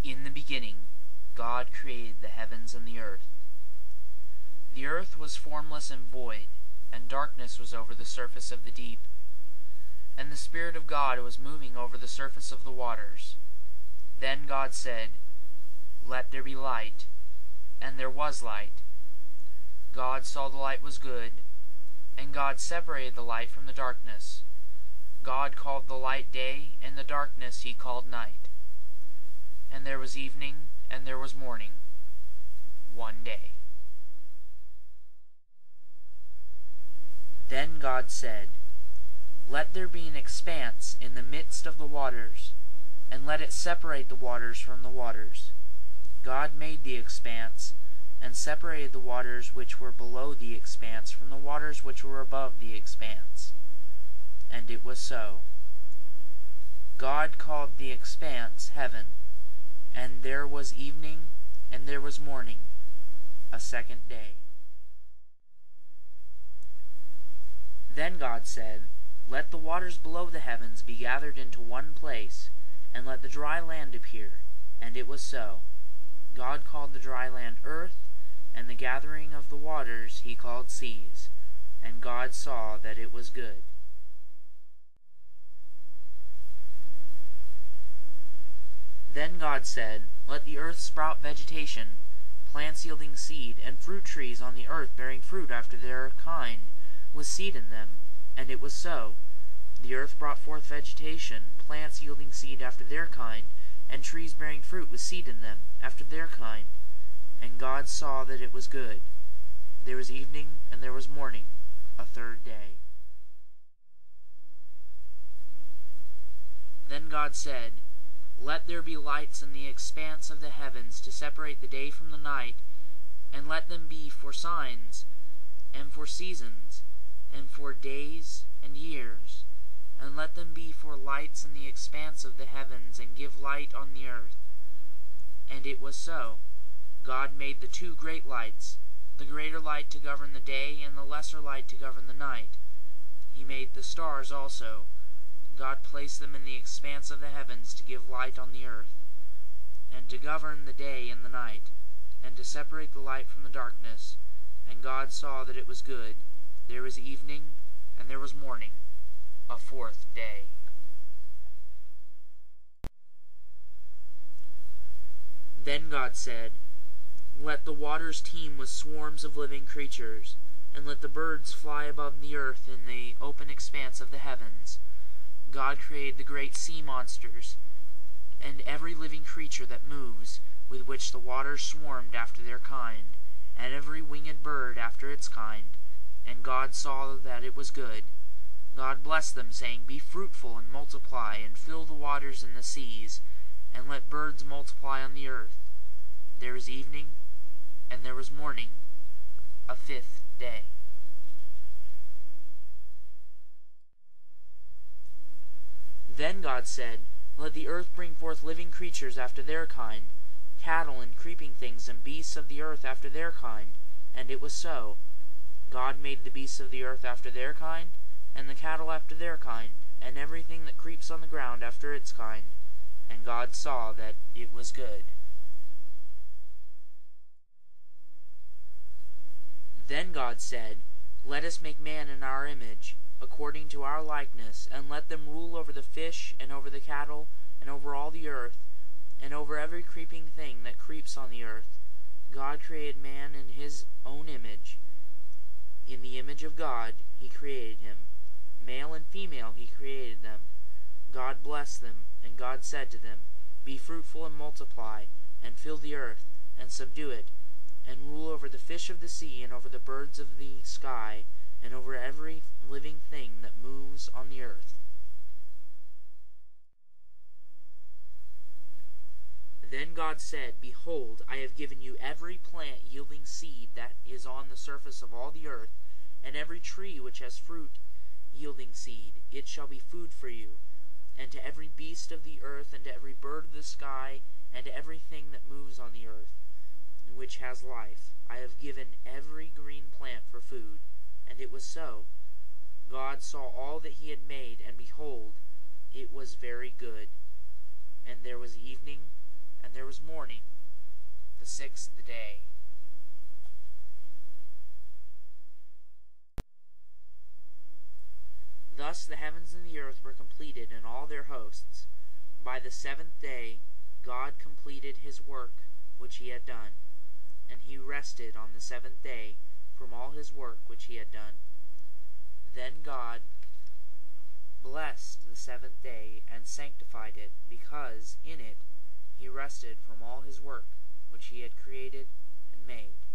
In the beginning, God created the heavens and the earth. The earth was formless and void, and darkness was over the surface of the deep. And the Spirit of God was moving over the surface of the waters. Then God said, "Let there be light," and there was light. God saw the light was good, and God separated the light from the darkness. God called the light day, and the darkness he called night. And there was evening, and there was morning, one day. Then God said, "Let there be an expanse in the midst of the waters, and let it separate the waters from the waters." God made the expanse, and separated the waters which were below the expanse from the waters which were above the expanse. And it was so. God called the expanse heaven, and there was evening, and there was morning, a second day. Then God said, "Let the waters below the heavens be gathered into one place, and let the dry land appear." And it was so. God called the dry land earth, and the gathering of the waters he called seas. And God saw that it was good. Then God said, "Let the earth sprout vegetation, plants yielding seed, and fruit trees on the earth bearing fruit after their kind, with seed in them." And it was so. The earth brought forth vegetation, plants yielding seed after their kind, and trees bearing fruit with seed in them after their kind. And God saw that it was good. There was evening, and there was morning, a third day. Then God said, "Let there be lights in the expanse of the heavens to separate the day from the night, and let them be for signs, and for seasons, and for days and years, and let them be for lights in the expanse of the heavens, and give light on the earth." And it was so. God made the two great lights, the greater light to govern the day, and the lesser light to govern the night. He made the stars also. God placed them in the expanse of the heavens to give light on the earth, and to govern the day and the night, and to separate the light from the darkness. And God saw that it was good. There was evening, and there was morning, a fourth day. Then God said, "Let the waters teem with swarms of living creatures, and let the birds fly above the earth in the open expanse of the heavens." God created the great sea monsters, and every living creature that moves, with which the waters swarmed after their kind, and every winged bird after its kind. And God saw that it was good. God blessed them, saying, "Be fruitful and multiply, and fill the waters in the seas, and let birds multiply on the earth." There was evening, and there was morning, a fifth day. Then God said, "Let the earth bring forth living creatures after their kind, cattle and creeping things and beasts of the earth after their kind." And it was so. God made the beasts of the earth after their kind, and the cattle after their kind, and everything that creeps on the ground after its kind. And God saw that it was good. Then God said, "Let us make man in our image, according to our likeness, and let them rule over the fish, and over the cattle, and over all the earth, and over every creeping thing that creeps on the earth." God created man in his own image. In the image of God he created him. Male and female he created them. God blessed them, and God said to them, "Be fruitful and multiply, and fill the earth, and subdue it, and rule over the fish of the sea, and over the birds of the sky, and over every living thing that moves on the earth." Then God said, "Behold, I have given you every plant yielding seed that is on the surface of all the earth, and every tree which has fruit yielding seed. It shall be food for you. And to every beast of the earth, and to every bird of the sky, and to everything that moves on the earth, which has life, I have given every green plant for food." And it was so. God saw all that he had made, and behold, it was very good. And there was evening, and there was morning the sixth day. Thus the heavens and the earth were completed and all their hosts. By the seventh day God completed his work which he had done, and he rested on the seventh day from all his work which he had done. Then God blessed the seventh day and sanctified it, because in it he rested from all his work which he had created and made.